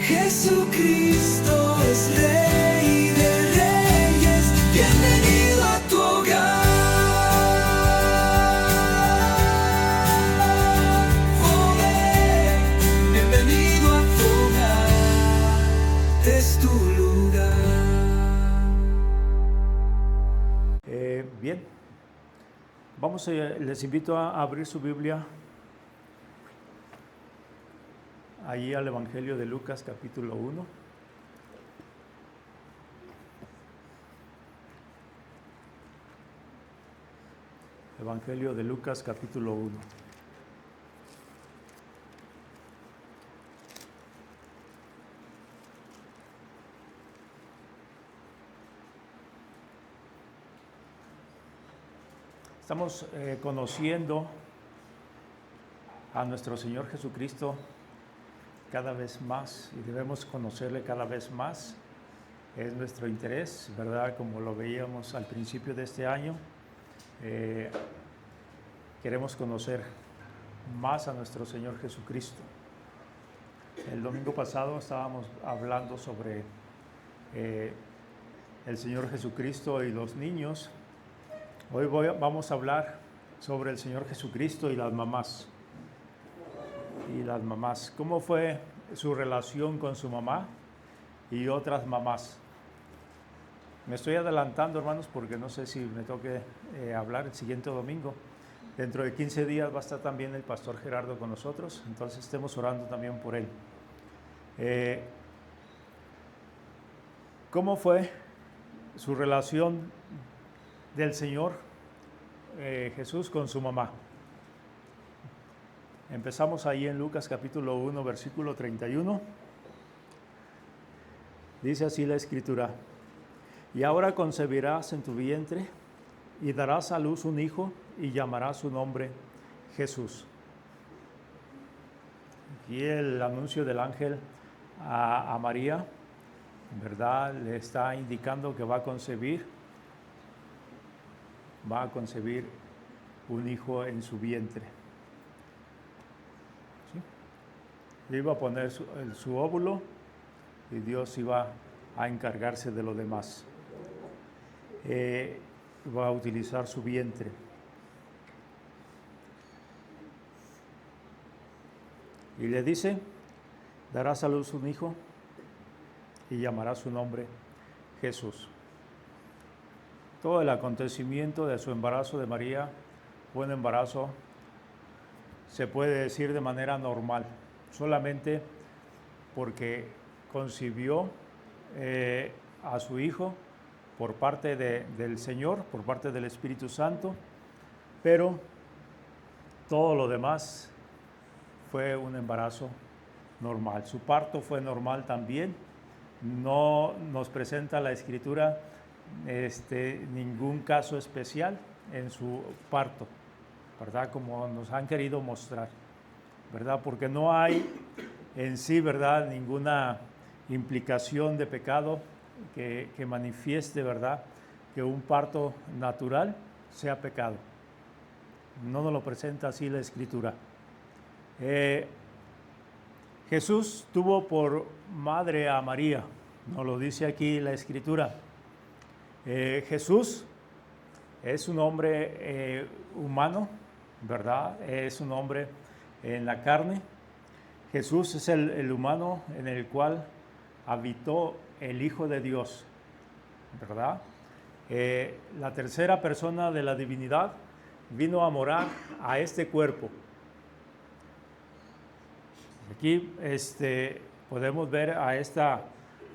Jesucristo es Rey de Reyes, bienvenido a tu hogar. Oh, bienvenido a tu hogar, este es tu lugar. Bien, les invito a abrir su Biblia ahí al Evangelio de Lucas, capítulo 1. Evangelio de Lucas, capítulo 1. Estamos conociendo a nuestro Señor Jesucristo cada vez más y debemos conocerle cada vez más. Es nuestro interés, ¿verdad? Como lo veíamos al principio de este año, queremos conocer más a nuestro Señor Jesucristo. El domingo pasado estábamos hablando sobre el Señor Jesucristo y los niños. Hoy vamos a hablar sobre el Señor Jesucristo y las mamás. ¿Cómo fue su relación con su mamá y otras mamás? Me estoy adelantando, hermanos, porque no sé si me toque hablar el siguiente domingo. Dentro de 15 días va a estar también el pastor Gerardo con nosotros, entonces estemos orando también por él. ¿Cómo fue su relación del Señor Jesús con su mamá? Empezamos ahí en Lucas capítulo 1, versículo 31. Dice así la Escritura: y ahora concebirás en tu vientre y darás a luz un hijo y llamarás su nombre Jesús. Aquí el anuncio del ángel a María, ¿verdad? Le está indicando que va a concebir un hijo en su vientre. ¿Sí? Le iba a poner su óvulo y Dios iba a encargarse de lo demás. Va a utilizar su vientre. Y le dice: darás a luz un hijo y llamarás su nombre Jesús. Todo el acontecimiento de su embarazo de María fue un embarazo, se puede decir, de manera normal, solamente porque concibió a su hijo por parte del Señor, por parte del Espíritu Santo, pero todo lo demás fue un embarazo normal. Su parto fue normal también. No nos presenta la Escritura ningún caso especial en su parto, ¿verdad? Como nos han querido mostrar, ¿verdad? Porque no hay en sí, ¿verdad?, ninguna implicación de pecado que manifieste, ¿verdad?, que un parto natural sea pecado. No nos lo presenta así la Escritura. Jesús tuvo por madre a María, nos lo dice aquí la Escritura. Jesús es un hombre humano, ¿verdad? Es un hombre en la carne. Jesús es el humano en el cual habitó el Hijo de Dios, ¿verdad? La tercera persona de la divinidad vino a morar a este cuerpo. Aquí podemos ver a esta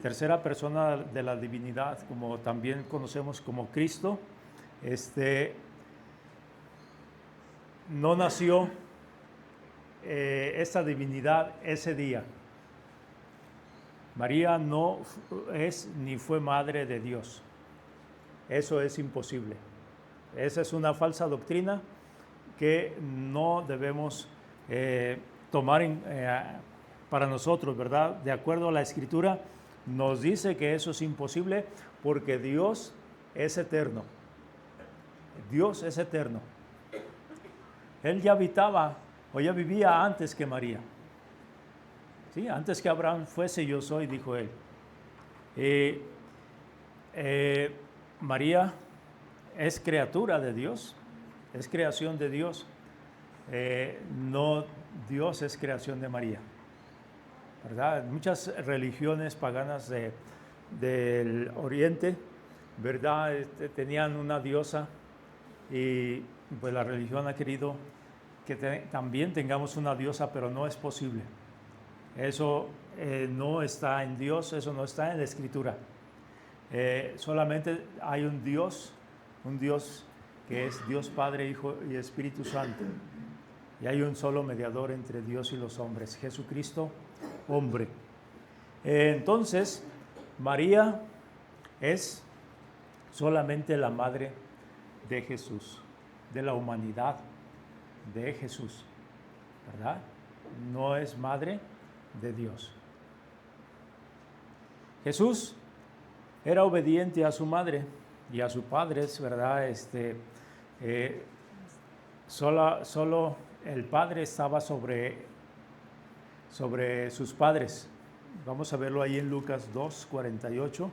tercera persona de la divinidad, como también conocemos como Cristo. No nació esta divinidad ese día. María no es ni fue madre de Dios. Eso es imposible. Esa es una falsa doctrina que no debemos tomar para nosotros, ¿verdad? De acuerdo a la Escritura, nos dice que eso es imposible porque Dios es eterno. Dios es eterno. Él ya habitaba o ya vivía antes que María. ¿sí? Antes que Abraham fuese, yo soy, dijo él. Eh, María es criatura de Dios, es creación de Dios. No, Dios es creación de María, ¿verdad? Muchas religiones paganas del Oriente, ¿verdad? Tenían una diosa y pues la religión ha querido que también tengamos una diosa, pero no es posible. Eso no está en Dios, eso no está en la Escritura. Solamente hay un Dios que es Dios Padre, Hijo y Espíritu Santo. Y hay un solo mediador entre Dios y los hombres, Jesucristo, hombre. Entonces, María es solamente la madre de Jesús, de la humanidad de Jesús, ¿verdad? No es madre de Dios. Jesús era obediente a su madre y a sus padres, ¿verdad? Solo el padre estaba sobre sus padres. Vamos a verlo ahí en Lucas 2:48.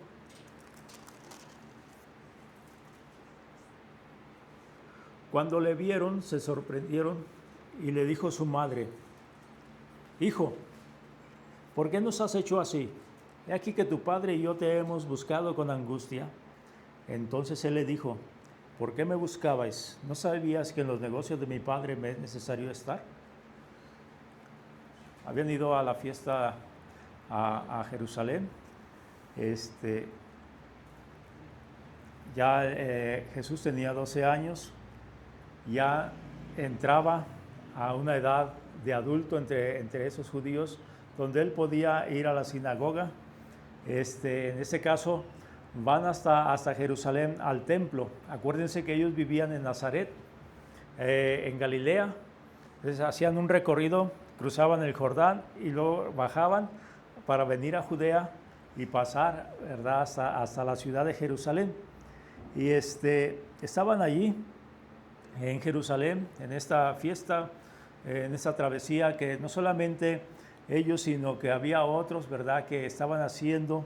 Cuando le vieron, se sorprendieron y le dijo su madre: Hijo, ¿por qué nos has hecho así? He aquí que tu padre y yo te hemos buscado con angustia. Entonces él le dijo: ¿por qué me buscabais? ¿No sabías que en los negocios de mi padre me es necesario estar? Habían ido a la fiesta a Jerusalén. Jesús tenía 12 años, ya entraba a una edad de adulto entre esos judíos, donde él podía ir a la sinagoga. En este caso, van hasta Jerusalén al templo. Acuérdense que ellos vivían en Nazaret, en Galilea. Entonces hacían un recorrido, cruzaban el Jordán y luego bajaban para venir a Judea y pasar, ¿verdad?, hasta la ciudad de Jerusalén. Y estaban allí en Jerusalén, en esta fiesta, en esta travesía, que no solamente ellos, sino que había otros, ¿verdad?, que estaban haciendo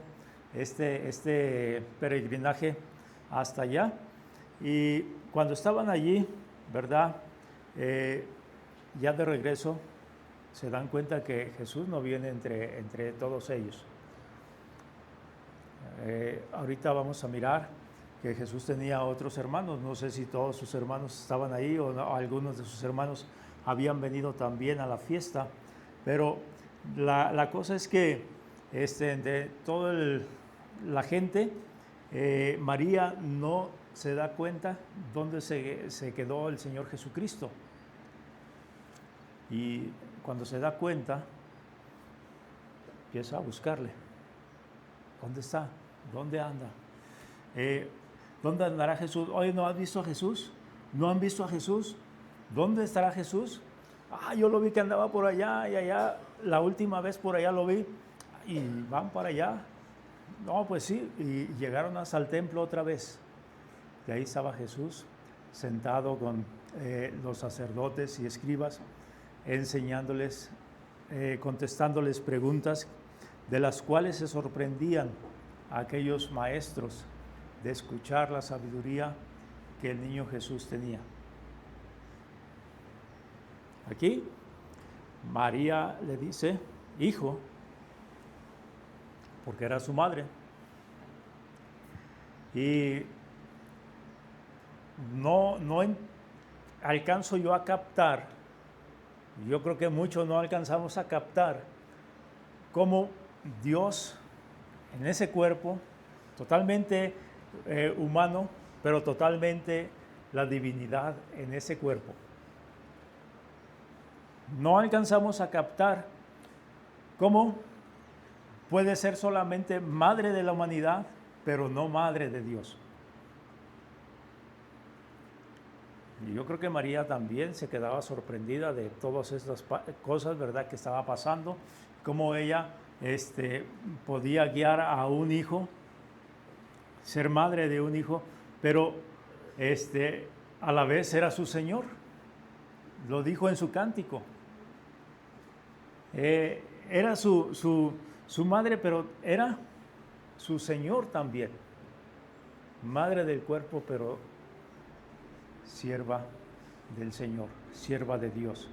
este peregrinaje hasta allá. Y cuando estaban allí, ¿verdad?, ya de regreso, se dan cuenta que Jesús no viene entre todos ellos. Ahorita vamos a mirar que Jesús tenía otros hermanos. No sé si todos sus hermanos estaban ahí o no, algunos de sus hermanos habían venido también a la fiesta, pero la cosa es que de toda la gente, María no se da cuenta dónde se quedó el Señor Jesucristo. Y cuando se da cuenta, empieza a buscarle. ¿Dónde está? ¿Dónde anda? ¿Dónde andará Jesús? Oye, ¿no has visto a Jesús? ¿No han visto a Jesús? ¿Dónde estará Jesús? Yo lo vi que andaba por allá y allá. La última vez por allá lo vi. Y van para allá. No, pues sí. Y llegaron hasta el templo otra vez. Y ahí estaba Jesús sentado con los sacerdotes y escribas, enseñándoles, contestándoles preguntas de las cuales se sorprendían aquellos maestros de escuchar la sabiduría que el niño Jesús tenía. Aquí María le dice hijo, porque era su madre. Y no alcanzo yo a captar, yo creo que muchos no alcanzamos a captar cómo Dios en ese cuerpo, totalmente humano, pero totalmente la divinidad en ese cuerpo. No alcanzamos a captar cómo puede ser solamente madre de la humanidad, pero no madre de Dios. Y yo creo que María también se quedaba sorprendida de todas estas cosas, ¿verdad?, que estaba pasando, cómo ella podía guiar a un hijo, ser madre de un hijo, pero a la vez era su Señor. Lo dijo en su cántico. era su madre, pero era su Señor también. Madre del cuerpo, pero sierva del Señor, sierva de Dios.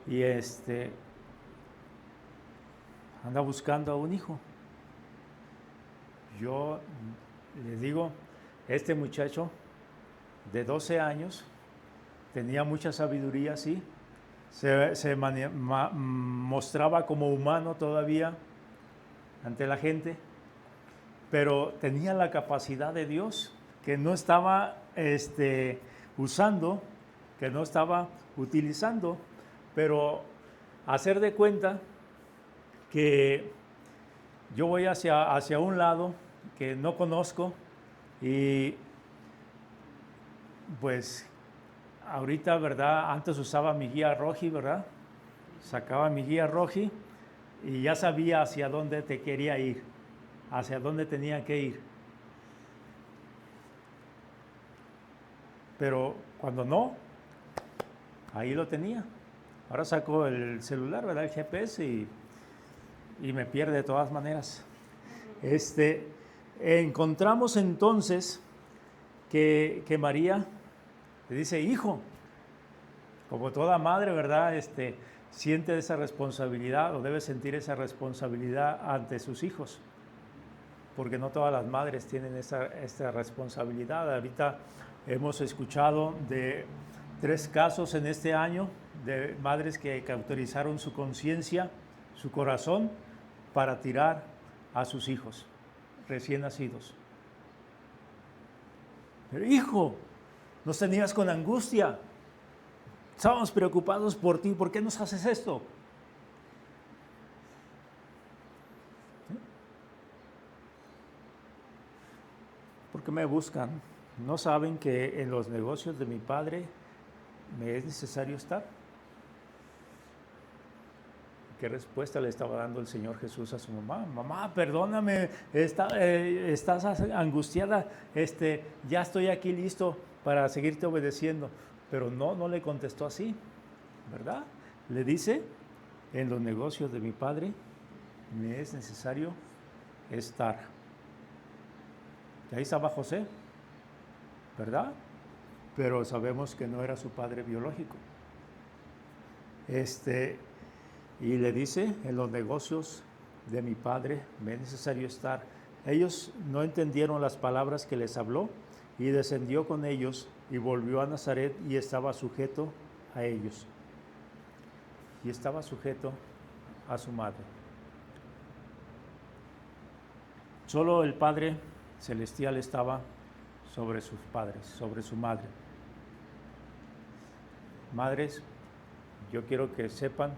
Y anda buscando a un hijo. Yo le digo, este muchacho de 12 años tenía mucha sabiduría, sí, mostraba como humano todavía ante la gente, pero tenía la capacidad de Dios que no estaba usando, que no estaba utilizando, pero hacer de cuenta que yo voy hacia un lado que no conozco y pues ahorita, ¿verdad? Antes usaba mi guía Roji, ¿verdad? Sacaba mi guía Roji y ya sabía hacia dónde te quería ir, hacia dónde tenía que ir. Pero cuando no, ahí lo tenía. Ahora saco el celular, ¿verdad? El GPS y me pierde de todas maneras. Encontramos entonces que María le dice, hijo, como toda madre, ¿verdad? Siente esa responsabilidad o debe sentir esa responsabilidad ante sus hijos, porque no todas las madres tienen esta responsabilidad. Ahorita hemos escuchado de 3 casos en este año de madres que cauterizaron su conciencia, su corazón, para tirar a sus hijos recién nacidos. Pero hijo, nos tenías con angustia, estábamos preocupados por ti, ¿por qué nos haces esto? ¿Por qué me buscan? ¿No saben que en los negocios de mi Padre me es necesario estar? ¿Qué respuesta le estaba dando el Señor Jesús a su mamá? Mamá, perdóname, estás angustiada, ya estoy aquí listo para seguirte obedeciendo. Pero no le contestó así, ¿verdad? Le dice, en los negocios de mi Padre me es necesario estar. Y ahí estaba José, ¿verdad? Pero sabemos que no era su padre biológico. Y le dice, en los negocios de mi Padre me es necesario estar. Ellos no entendieron las palabras que les habló y descendió con ellos y volvió a Nazaret y estaba sujeto a ellos. Y estaba sujeto a su madre. Solo el Padre Celestial estaba sobre sus padres, sobre su madre. Madres, yo quiero que sepan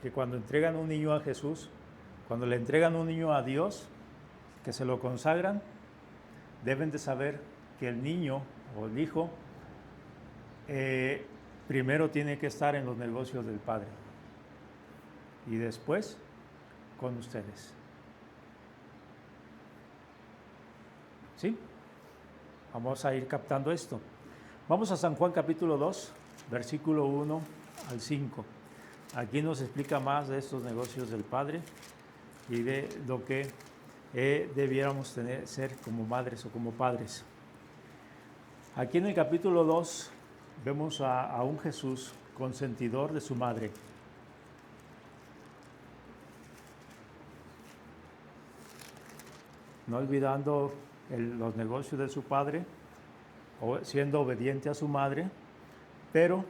que cuando entregan un niño a Jesús, cuando le entregan un niño a Dios, que se lo consagran, deben de saber que el niño o el hijo primero tiene que estar en los negocios del Padre y después con ustedes. ¿Sí? Vamos a ir captando esto. Vamos a San Juan capítulo 2, versículo 1 al 5. Aquí nos explica más de estos negocios del Padre y de lo que debiéramos ser como madres o como padres. Aquí en el capítulo 2 vemos a un Jesús consentidor de su madre. No olvidando los negocios de su padre, siendo obediente a su madre, pero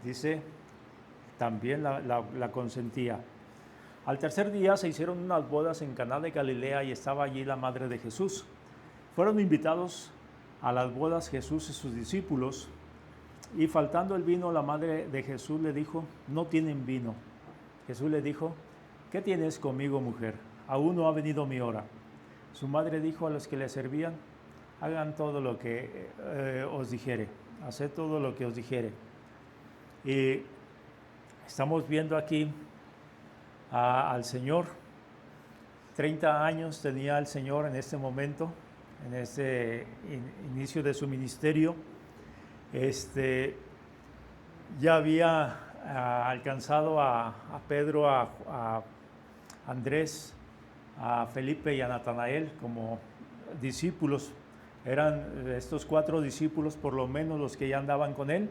dice, también la consentía. Al tercer día se hicieron unas bodas en Caná de Galilea y estaba allí la madre de Jesús. Fueron invitados a las bodas Jesús y sus discípulos, y faltando el vino, la madre de Jesús le dijo, no tienen vino. Jesús le dijo, ¿qué tienes conmigo, mujer? Aún no ha venido mi hora. Su madre dijo a los que le servían, hagan todo lo que os dijere, haced todo lo que os dijere. Y estamos viendo aquí al Señor. 30 años tenía el Señor en este momento, en este inicio de su ministerio. Ya había alcanzado a Pedro, a Andrés, a Felipe y a Natanael como discípulos. Eran estos 4 discípulos por lo menos los que ya andaban con él,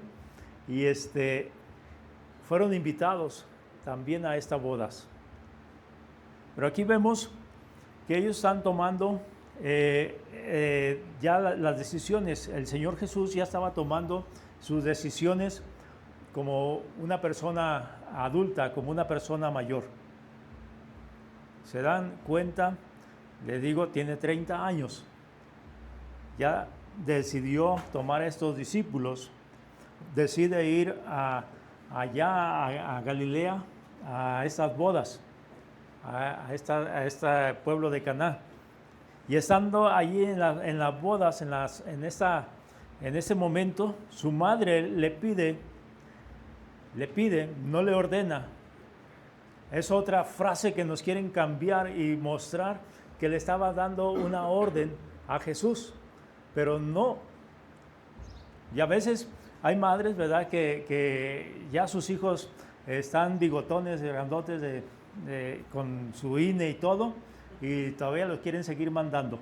y fueron invitados también a estas bodas. Pero aquí vemos que ellos están tomando ya las decisiones. El Señor Jesús ya estaba tomando sus decisiones como una persona adulta, como una persona mayor. Se dan cuenta, le digo, tiene 30 años. Ya decidió tomar a estos discípulos, decide ir allá a Galilea, a estas bodas, a este pueblo de Caná. Y estando allí en las bodas, en ese momento, su madre le pide, no le ordena. Es otra frase que nos quieren cambiar y mostrar que le estaba dando una orden a Jesús, pero no. Y a veces hay madres, ¿verdad?, que ya sus hijos están bigotones, grandotes, con su INE y todo, y todavía los quieren seguir mandando.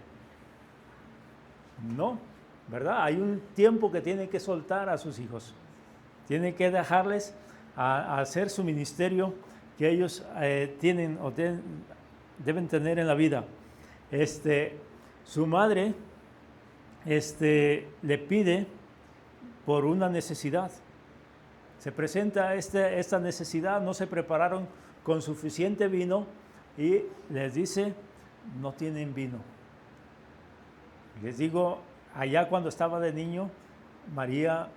No, ¿verdad? Hay un tiempo que tiene que soltar a sus hijos. Tiene que dejarles a hacer su ministerio que ellos tienen o deben tener en la vida. Su madre le pide por una necesidad. Se presenta esta necesidad, no se prepararon con suficiente vino y les dice, no tienen vino. Les digo, allá cuando estaba de niño, María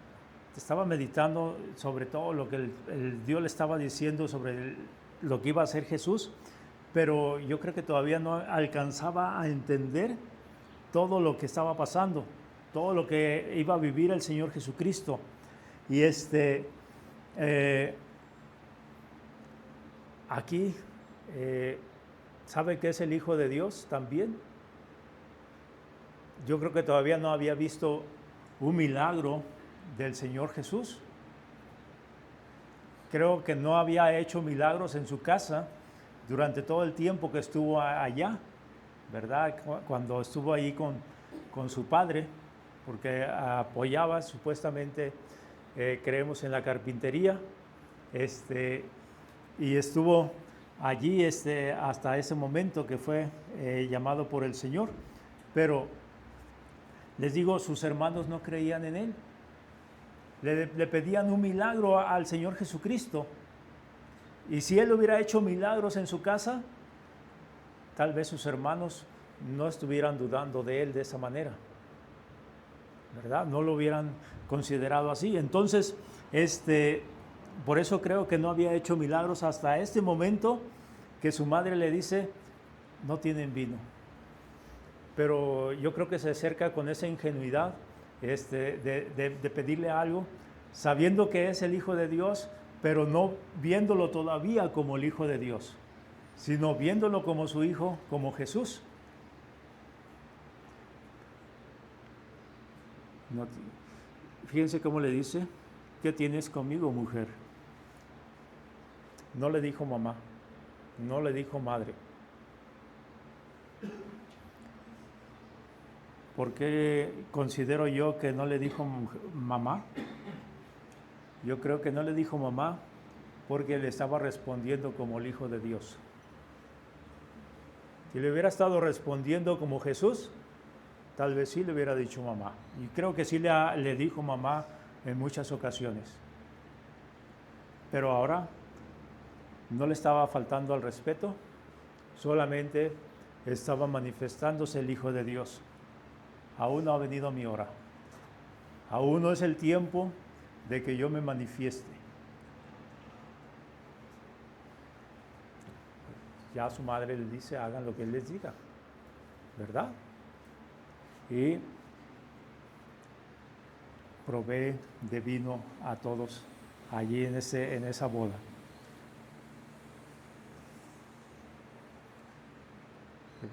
estaba meditando sobre todo lo que el Dios le estaba diciendo sobre lo que iba a hacer Jesús, pero yo creo que todavía no alcanzaba a entender todo lo que estaba pasando, todo lo que iba a vivir el Señor Jesucristo. Y aquí, ¿sabe que es el Hijo de Dios también? Yo creo que todavía no había visto un milagro del Señor Jesús. Creo que no había hecho milagros en su casa durante todo el tiempo que estuvo allá, ¿verdad? Cuando estuvo ahí con su padre, porque apoyaba supuestamente, creemos en la carpintería, y estuvo allí hasta ese momento que fue llamado por el Señor. Pero les digo, sus hermanos no creían en él. Le pedían un milagro al Señor Jesucristo. Y si él hubiera hecho milagros en su casa, tal vez sus hermanos no estuvieran dudando de él de esa manera, ¿verdad? No lo hubieran considerado así. Entonces, por eso creo que no había hecho milagros hasta este momento que su madre le dice, no tienen vino. Pero yo creo que se acerca con esa ingenuidad de pedirle algo, sabiendo que es el Hijo de Dios, pero no viéndolo todavía como el Hijo de Dios, sino viéndolo como su Hijo, como Jesús. No, fíjense cómo le dice, ¿qué tienes conmigo, mujer? No le dijo mamá, no le dijo madre. ¿Por qué considero yo que no le dijo mamá? Yo creo que no le dijo mamá porque le estaba respondiendo como el Hijo de Dios. Si le hubiera estado respondiendo como Jesús, tal vez sí le hubiera dicho mamá. Y creo que sí le dijo mamá en muchas ocasiones. Pero ahora no le estaba faltando al respeto, solamente estaba manifestándose el Hijo de Dios. Aún no ha venido mi hora. Aún no es el tiempo de que yo me manifieste. Ya su madre le dice, hagan lo que él les diga, ¿verdad? Y provee de vino a todos allí en esa boda.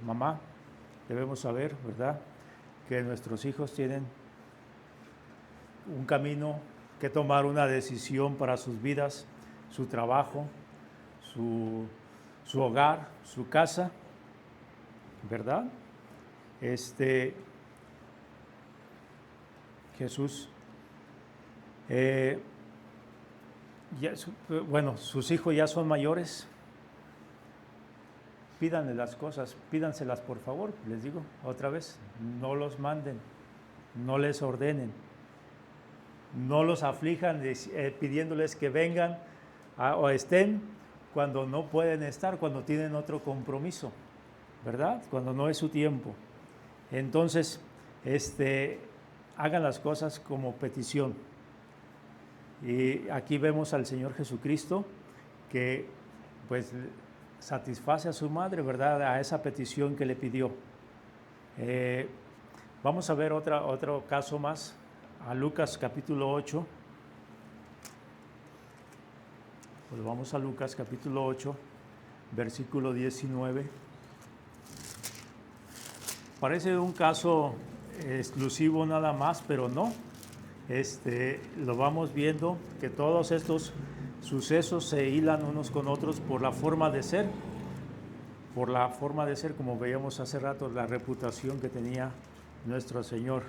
Mamá, debemos saber, ¿verdad?, que nuestros hijos tienen un camino que tomar, una decisión para sus vidas, su trabajo, su hogar, su casa, ¿verdad? Jesús, bueno, sus hijos ya son mayores. Pídanle las cosas, pídanselas por favor, les digo otra vez, no los manden, no les ordenen, no los aflijan pidiéndoles que vengan o estén cuando no pueden estar, cuando tienen otro compromiso, ¿verdad? Cuando no es su tiempo. Entonces, hagan las cosas como petición. Y aquí vemos al Señor Jesucristo que pues satisface a su madre, ¿verdad? A esa petición que le pidió. Vamos a ver otro caso más, a Lucas capítulo 8. Pues vamos a Lucas capítulo 8, versículo 19. Parece un caso exclusivo nada más, pero no. Lo vamos viendo que todos estos sucesos se hilan unos con otros por la forma de ser, como veíamos hace rato, la reputación que tenía nuestro Señor.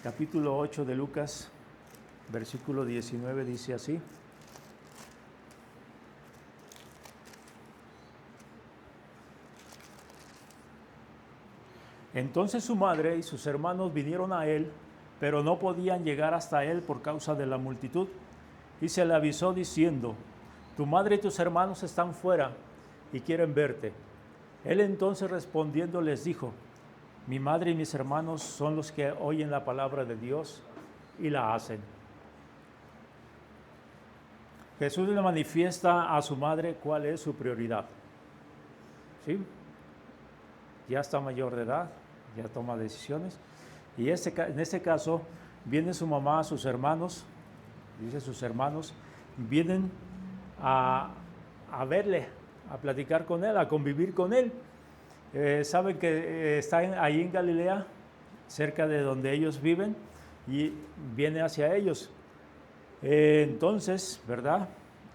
Capítulo 8 de Lucas, versículo 19 dice así. Entonces su madre y sus hermanos vinieron a él, pero no podían llegar hasta él por causa de la multitud. Y se le avisó diciendo: tu madre y tus hermanos están fuera y quieren verte. Él entonces respondiendo les dijo: mi madre y mis hermanos son los que oyen la palabra de Dios y la hacen. Jesús le manifiesta a su madre cuál es su prioridad. ¿Sí? Ya está mayor de edad, ya toma decisiones. Y en este caso viene su mamá, sus hermanos, dice sus hermanos, vienen a verle, a platicar con él, a convivir con él. Saben que está ahí en Galilea, cerca de donde ellos viven, y viene hacia ellos. Entonces, ¿verdad?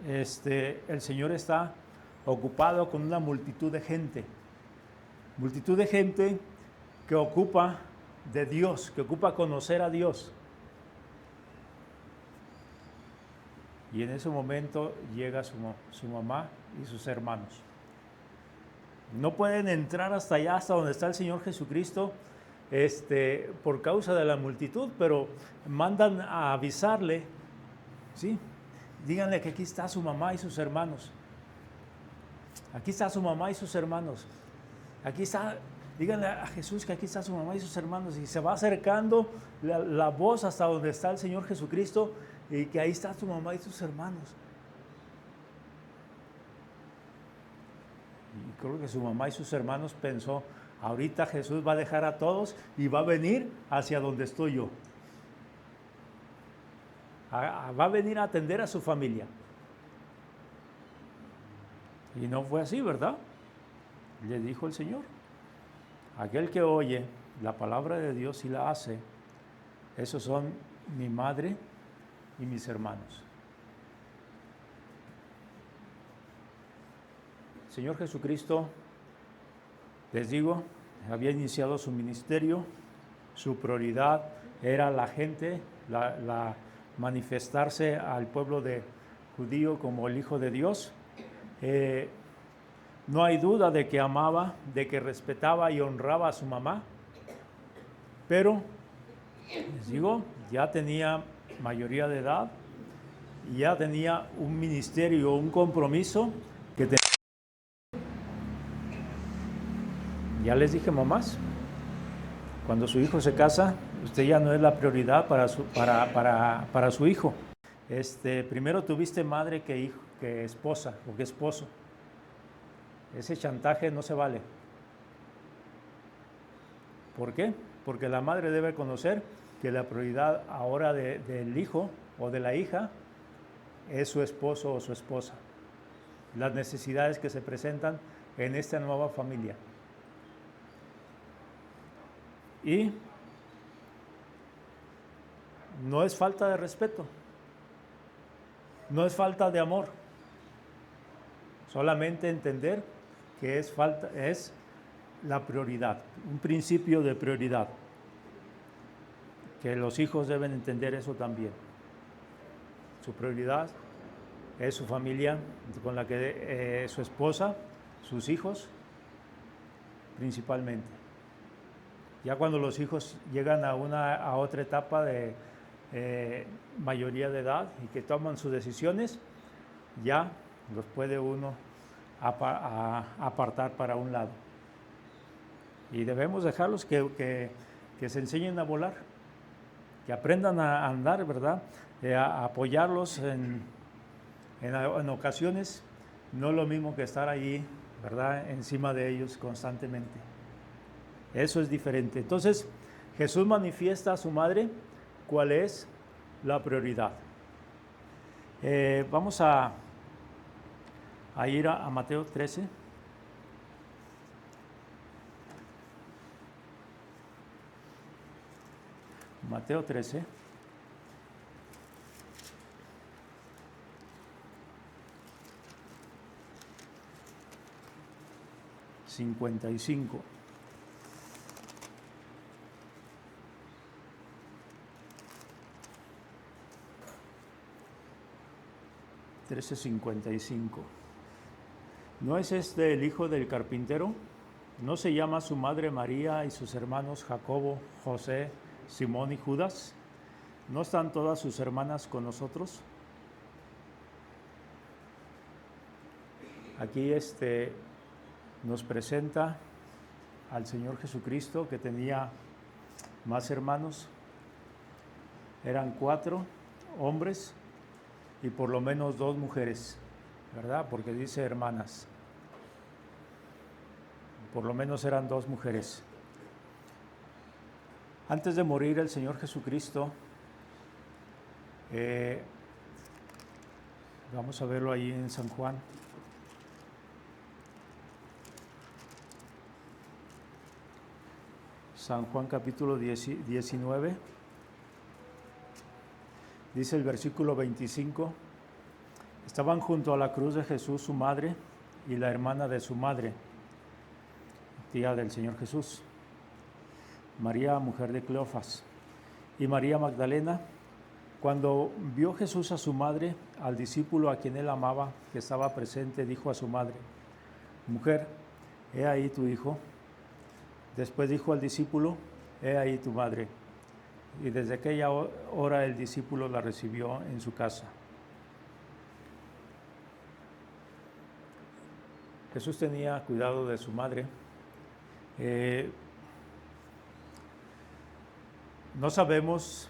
El Señor está ocupado con una multitud de gente que ocupa de Dios, que ocupa conocer a Dios. Y en ese momento llega su mamá y sus hermanos. No pueden entrar hasta allá, hasta donde está el Señor Jesucristo, por causa de la multitud, pero mandan a avisarle, ¿sí? Díganle que aquí está su mamá y sus hermanos. Aquí está su mamá y sus hermanos. Aquí está, díganle a Jesús que aquí está su mamá y sus hermanos. Y se va acercando la voz hasta donde está el Señor Jesucristo y que ahí está su mamá y sus hermanos. Y creo que su mamá y sus hermanos pensó: ahorita Jesús va a dejar a todos y va a venir hacia donde estoy yo. Va a venir a atender a su familia. Y no fue así, ¿verdad? Le dijo el Señor: aquel que oye la palabra de Dios y la hace, esos son mi madre y mis hermanos. Señor Jesucristo, les digo, había iniciado su ministerio, su prioridad era la gente, la manifestarse al pueblo judío como el Hijo de Dios. No hay duda de que amaba, de que respetaba y honraba a su mamá, pero, les digo, ya tenía mayoría de edad, y ya tenía un ministerio, un compromiso que tenía. Ya les dije, mamás, cuando su hijo se casa, usted ya no es la prioridad para su hijo. Primero tuviste madre que hijo, que esposa o que esposo. Ese chantaje no se vale. ¿Por qué? Porque la madre debe conocer que la prioridad ahora del hijo o de la hija es su esposo o su esposa. Las necesidades que se presentan en esta nueva familia. Y no es falta de respeto. No es falta de amor, solamente entender que es la prioridad, un principio de prioridad, que los hijos deben entender eso también. Su prioridad es su familia, con la que su esposa, sus hijos, principalmente. Ya cuando los hijos llegan a otra etapa de mayoría de edad y que toman sus decisiones, ya los puede uno apartar para un lado. Y debemos dejarlos que se enseñen a volar, que aprendan a andar, ¿verdad? A apoyarlos en ocasiones, no es lo mismo que estar ahí, ¿verdad? Encima de ellos constantemente. Eso es diferente. Entonces, Jesús manifiesta a su madre cuál es la prioridad. Vamos a ir a Mateo 13. Mateo 13. $55. $13.55. ¿No es este el hijo del carpintero? ¿No se llama su madre María y sus hermanos Jacobo, José, Simón y Judas? ¿No están todas sus hermanas con nosotros? Aquí nos presenta al Señor Jesucristo, que tenía más hermanos. Eran 4 hombres y por lo menos 2 mujeres, ¿verdad? Porque dice hermanas. Por lo menos eran 2 mujeres. Antes de morir el Señor Jesucristo, vamos a verlo ahí en San Juan. San Juan capítulo 19, dice el versículo 25, estaban junto a la cruz de Jesús su madre y la hermana de su madre, tía del Señor Jesús, María, mujer de Cleofas, y María Magdalena. Cuando vio Jesús a su madre, al discípulo a quien él amaba, que estaba presente, dijo a su madre, mujer, he ahí tu hijo. Después dijo al discípulo, he ahí tu madre. Y desde aquella hora el discípulo la recibió en su casa. Jesús tenía cuidado de su madre. No sabemos,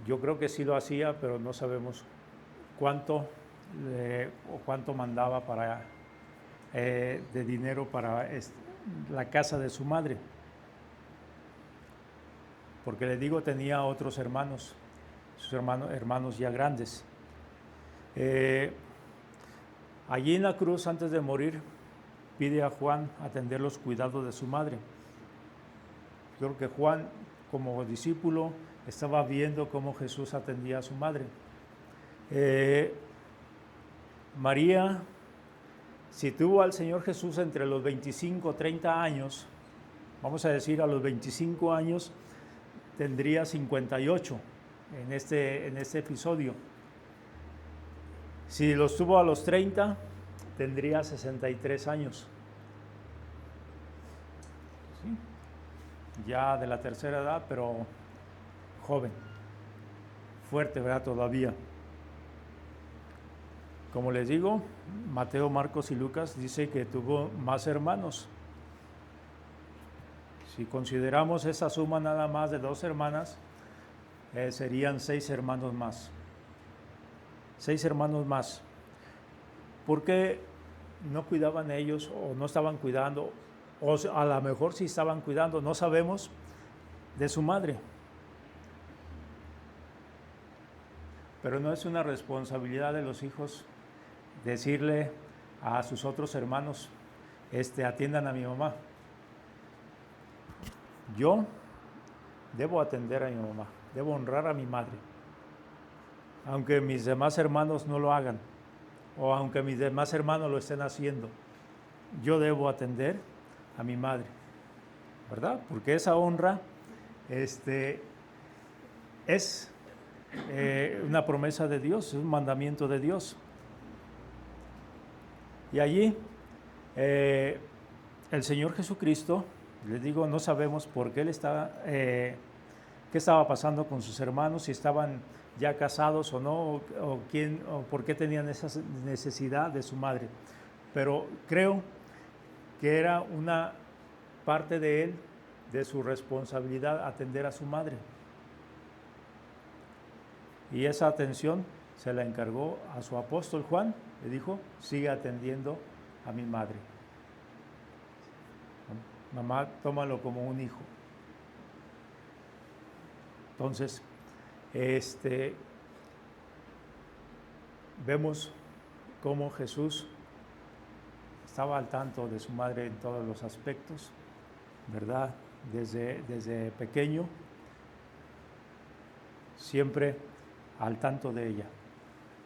yo creo que sí lo hacía, pero no sabemos cuánto mandaba de dinero para la casa de su madre. Porque le digo, tenía otros hermanos, sus hermanos ya grandes. Allí en la cruz, antes de morir, pide a Juan atender los cuidados de su madre. Yo creo que Juan, como discípulo, estaba viendo cómo Jesús atendía a su madre. María, si tuvo al Señor Jesús entre los 25 30 años, vamos a decir a los 25 años, tendría 58 en este episodio. Si los tuvo a los 30, tendría 63 años. ¿Sí? Ya de la tercera edad, pero joven, fuerte, ¿verdad? Todavía. Como les digo, Mateo, Marcos y Lucas dice que tuvo más hermanos. Si consideramos esa suma nada más de 2 hermanas, serían 6 hermanos más. 6 hermanos más. ¿Por qué no cuidaban ellos o no estaban cuidando? O a lo mejor sí estaban cuidando, no sabemos, de su madre. Pero no es una responsabilidad de los hijos decirle a sus otros hermanos, atiendan a mi mamá. Yo debo atender a mi mamá, debo honrar a mi madre. aunque mis demás hermanos no lo hagan, o aunque mis demás hermanos lo estén haciendo, yo debo atender a mi madre, ¿verdad? Porque esa honra es una promesa de Dios, es un mandamiento de Dios. Y allí el Señor Jesucristo, les digo, no sabemos por qué qué estaba pasando con sus hermanos, si estaban ya casados o no, o por qué tenían esa necesidad de su madre. Pero creo que era una parte de él, de su responsabilidad, atender a su madre. Y esa atención se la encargó a su apóstol Juan, le dijo, sigue atendiendo a mi madre. Mamá, tómalo como un hijo. Entonces, vemos cómo Jesús estaba al tanto de su madre en todos los aspectos, ¿verdad? Desde pequeño, siempre al tanto de ella.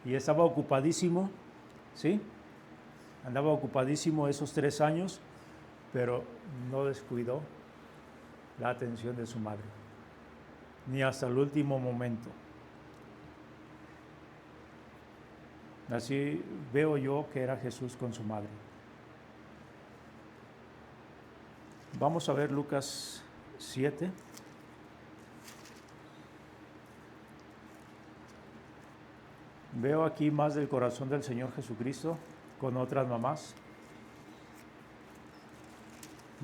Y estaba ocupadísimo, ¿sí? Andaba ocupadísimo esos 3 años, pero no descuidó la atención de su madre, ni hasta el último momento. Así veo yo que era Jesús con su madre. Vamos a ver Lucas 7. Veo aquí más del corazón del Señor Jesucristo con otras mamás.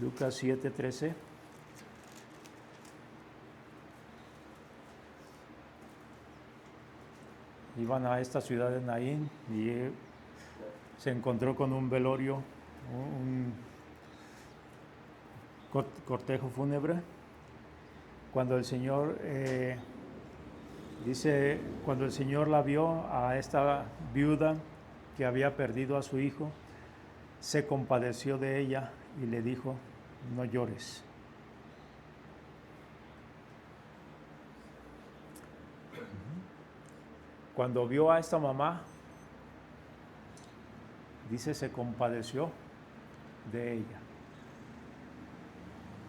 Lucas 7:13. Iban a esta ciudad de Naín y se encontró con un velorio, un cortejo fúnebre. Cuando el Señor cuando el Señor la vio a esta viuda que había perdido a su hijo, se compadeció de ella y le dijo, no llores. Cuando vio a esta mamá, dice, se compadeció de ella.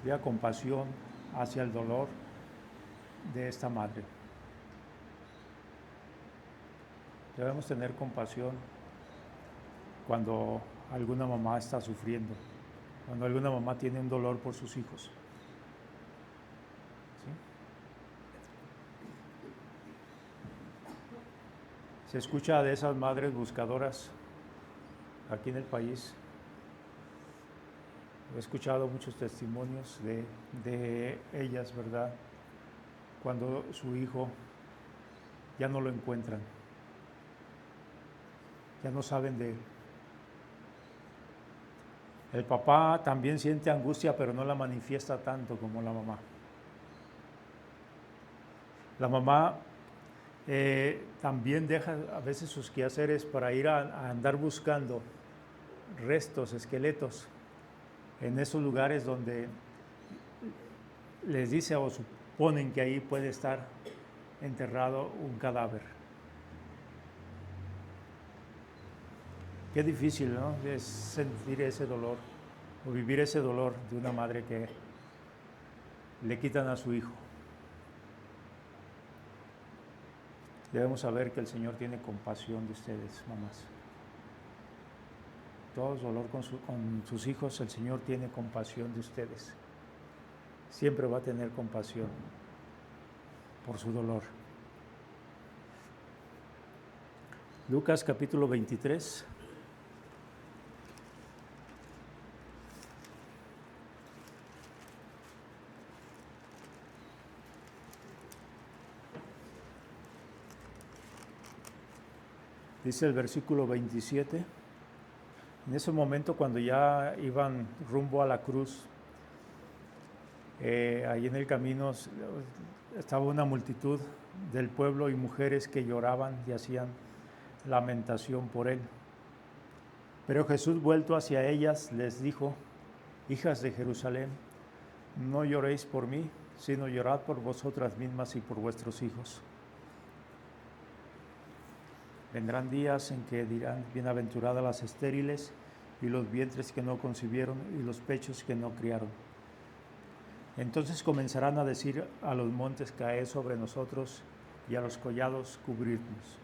Había compasión hacia el dolor de esta madre. Debemos tener compasión cuando alguna mamá está sufriendo, cuando alguna mamá tiene un dolor por sus hijos. ¿Sí? Se escucha de esas madres buscadoras aquí en el país. He escuchado muchos testimonios de ellas, ¿verdad? Cuando su hijo ya no lo encuentran, ya no saben de él. El papá también siente angustia, pero no la manifiesta tanto como la mamá. La mamá también deja a veces sus quehaceres para ir a andar buscando restos, esqueletos, en esos lugares donde les dice o suponen que ahí puede estar enterrado un cadáver. Qué difícil, ¿no? Es sentir ese dolor o vivir ese dolor de una madre que le quitan a su hijo. Debemos saber que el Señor tiene compasión de ustedes, mamás. Todo dolor con sus hijos, el Señor tiene compasión de ustedes. Siempre va a tener compasión por su dolor. Lucas capítulo 23. Dice el versículo 27, en ese momento cuando ya iban rumbo a la cruz, ahí en el camino estaba una multitud del pueblo y mujeres que lloraban y hacían lamentación por él. Pero Jesús, vuelto hacia ellas, les dijo, hijas de Jerusalén, no lloréis por mí, sino llorad por vosotras mismas y por vuestros hijos. Vendrán días en que dirán, bienaventuradas las estériles y los vientres que no concibieron y los pechos que no criaron. Entonces comenzarán a decir a los montes, caed sobre nosotros, y a los collados cubrirnos.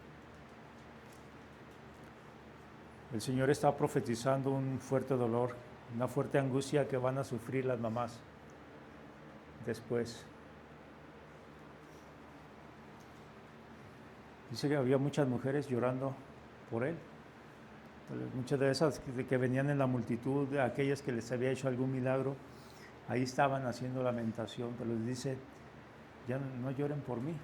El Señor está profetizando un fuerte dolor, una fuerte angustia que van a sufrir las mamás después. Dice que había muchas mujeres llorando por él. Muchas de esas que venían en la multitud, de aquellas que les había hecho algún milagro, ahí estaban haciendo lamentación, pero les dice, ya no lloren por mí.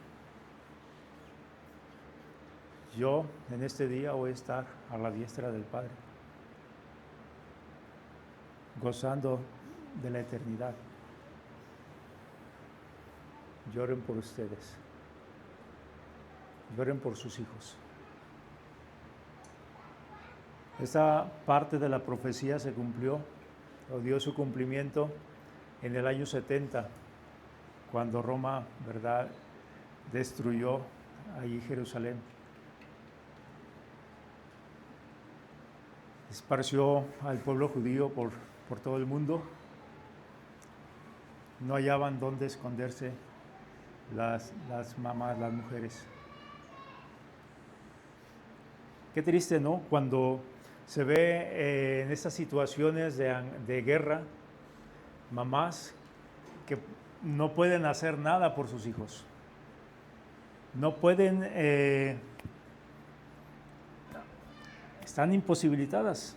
Yo en este día voy a estar a la diestra del Padre, gozando de la eternidad. Lloren por ustedes, lloren por sus hijos. Esta parte de la profecía se cumplió, o dio su cumplimiento en el año 70, cuando Roma, ¿verdad?, destruyó allí Jerusalén. Esparció al pueblo judío por todo el mundo. No hallaban dónde esconderse las mamás, las mujeres. Qué triste, ¿no? Cuando se ve en estas situaciones de guerra, mamás que no pueden hacer nada por sus hijos. No pueden, están imposibilitadas.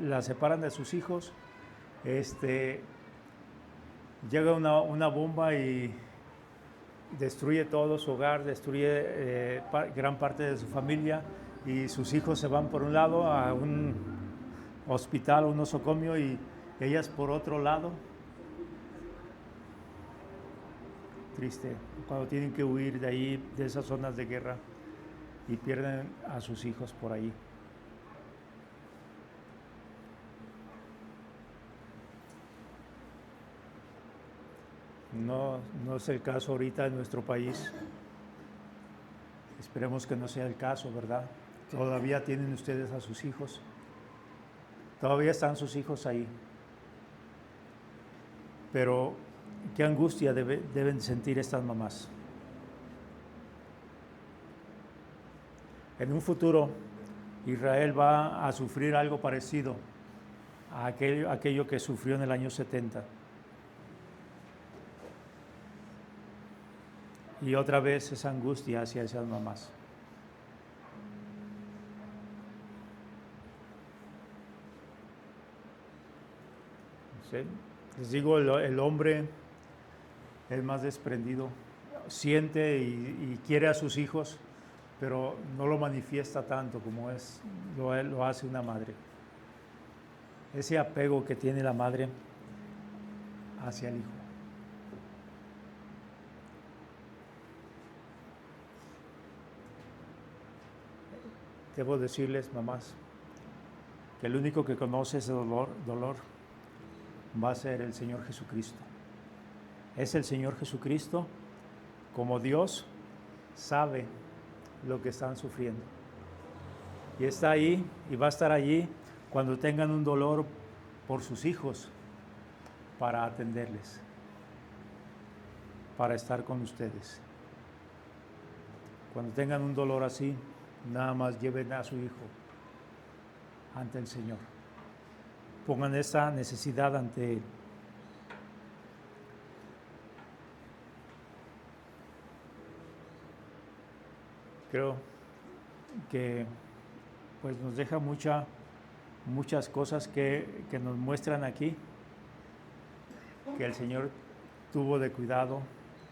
La separan de sus hijos. Llega una bomba y destruye todo su hogar, destruye gran parte de su familia, y sus hijos se van por un lado a un hospital, un nosocomio, y ellas por otro lado. Triste, cuando tienen que huir de ahí, de esas zonas de guerra, y pierden a sus hijos por ahí. No es el caso ahorita en nuestro país. Esperemos que no sea el caso, ¿verdad? Todavía tienen ustedes a sus hijos. Todavía están sus hijos ahí. Pero qué angustia deben sentir estas mamás. En un futuro, Israel va a sufrir algo parecido a aquello que sufrió en el año 70. Y otra vez esa angustia hacia esas mamás. ¿Sí? Les digo, el hombre es más desprendido, siente y quiere a sus hijos, pero no lo manifiesta tanto como lo hace una madre. Ese apego que tiene la madre hacia el hijo. Debo decirles, mamás, que el único que conoce ese dolor va a ser el Señor Jesucristo. Es el Señor Jesucristo, como Dios, sabe lo que están sufriendo. Y está ahí y va a estar allí cuando tengan un dolor por sus hijos, para atenderles, para estar con ustedes. Cuando tengan un dolor así, nada más lleven a su hijo ante el Señor. Pongan esa necesidad ante Él. Creo que pues nos deja muchas cosas que nos muestran aquí, que el Señor tuvo de cuidado,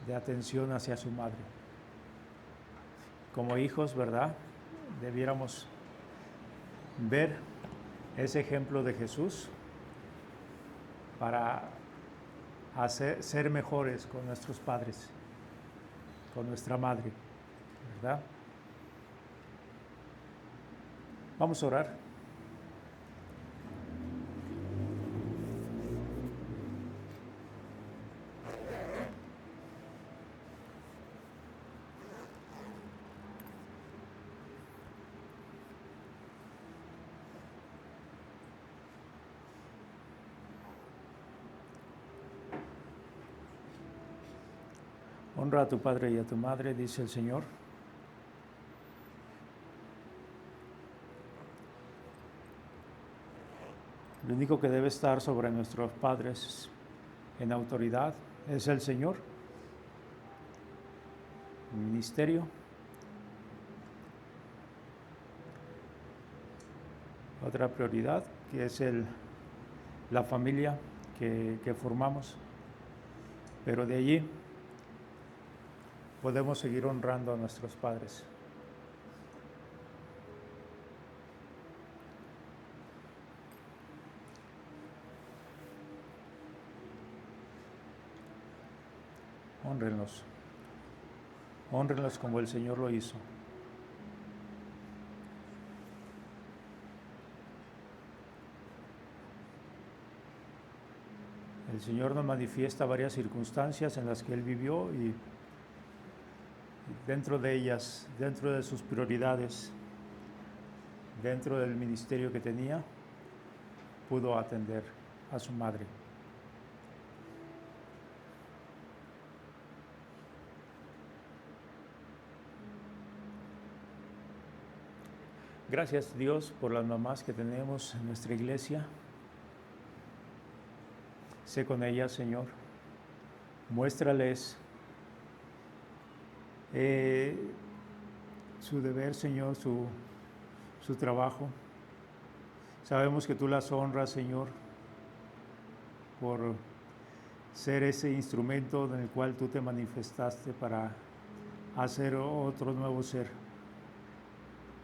de atención hacia su madre. Como hijos, ¿verdad?, debiéramos ver ese ejemplo de Jesús para ser mejores con nuestros padres, con nuestra madre, ¿verdad? Vamos a orar. Honra a tu padre y a tu madre, dice el Señor. Lo único que debe estar sobre nuestros padres en autoridad es el Señor. El ministerio. Otra prioridad que es la familia que formamos. Pero de allí podemos seguir honrando a nuestros padres. Hónrenlos. Hónrenlos como el Señor lo hizo. El Señor nos manifiesta varias circunstancias en las que Él vivió y dentro de ellas, dentro de sus prioridades, dentro del ministerio que tenía, pudo atender a su madre. Gracias, Dios, por las mamás que tenemos en nuestra iglesia. Sé con ellas, Señor. Muéstrales su deber, Señor, su trabajo. Sabemos que tú las honras, Señor, por ser ese instrumento en el cual tú te manifestaste para hacer otro nuevo ser,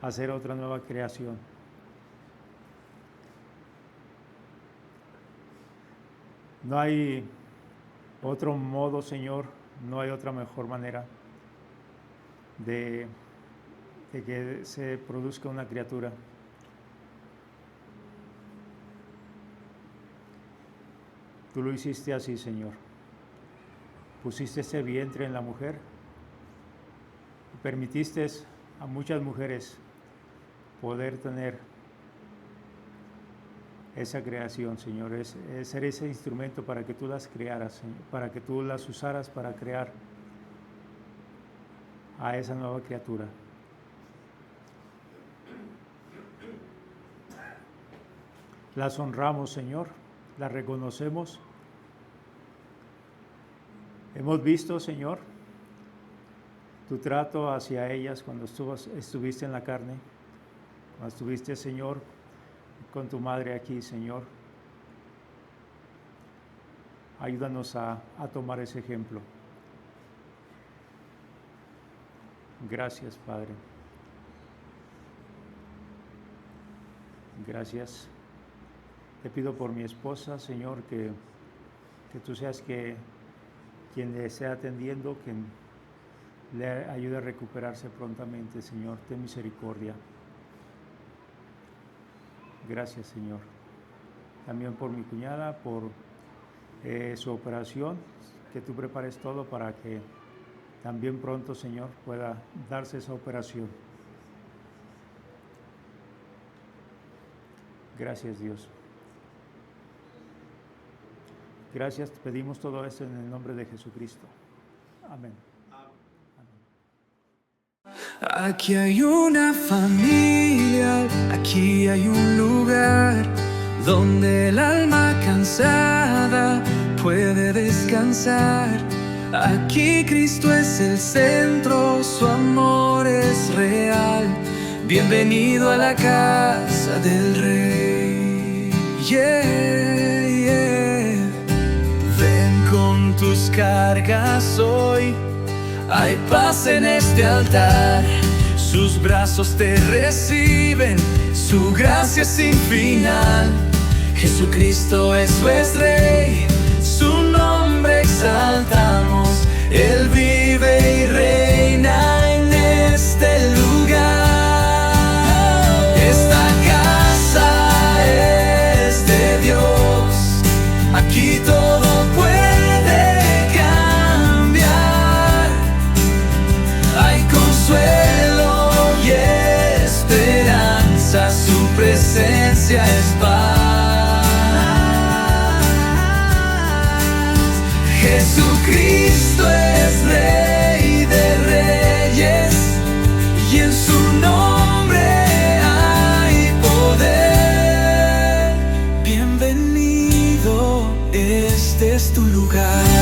hacer otra nueva creación. No hay otro modo, Señor, no hay otra mejor manera de que se produzca una criatura. Tú lo hiciste así, Señor. Pusiste ese vientre en la mujer y permitiste a muchas mujeres poder tener esa creación, Señor, es ser ese instrumento para que tú las crearas, Señor, para que tú las usaras para crear a esa nueva criatura. Las honramos, Señor, las reconocemos. Hemos visto, Señor, tu trato hacia ellas cuando estuviste en la carne, cuando estuviste, Señor, con tu madre aquí, Señor. Ayúdanos a tomar ese ejemplo. Gracias, Padre. Gracias. Te pido por mi esposa, Señor, que tú seas quien le esté atendiendo, quien le ayude a recuperarse prontamente, Señor. Ten misericordia. Gracias, Señor. También por mi cuñada, por su operación, que tú prepares todo para que también pronto, Señor, pueda darse esa operación. Gracias, Dios. Gracias, te pedimos todo esto en el nombre de Jesucristo. Amén. Aquí hay una familia, aquí hay un lugar donde el alma cansada puede descansar. Aquí Cristo es el centro, su amor es real. Bienvenido a la casa del Rey. Yeah, yeah. Ven con tus cargas hoy. Hay paz en este altar, sus brazos te reciben, su gracia es sin final. Jesucristo es nuestro Rey, su nombre exaltamos, Él vive y reina en este lugar. Esta casa es de Dios, aquí todo puede y esperanza, su presencia es paz. Jesucristo es Rey de Reyes y en su nombre hay poder. Bienvenido, este es tu lugar.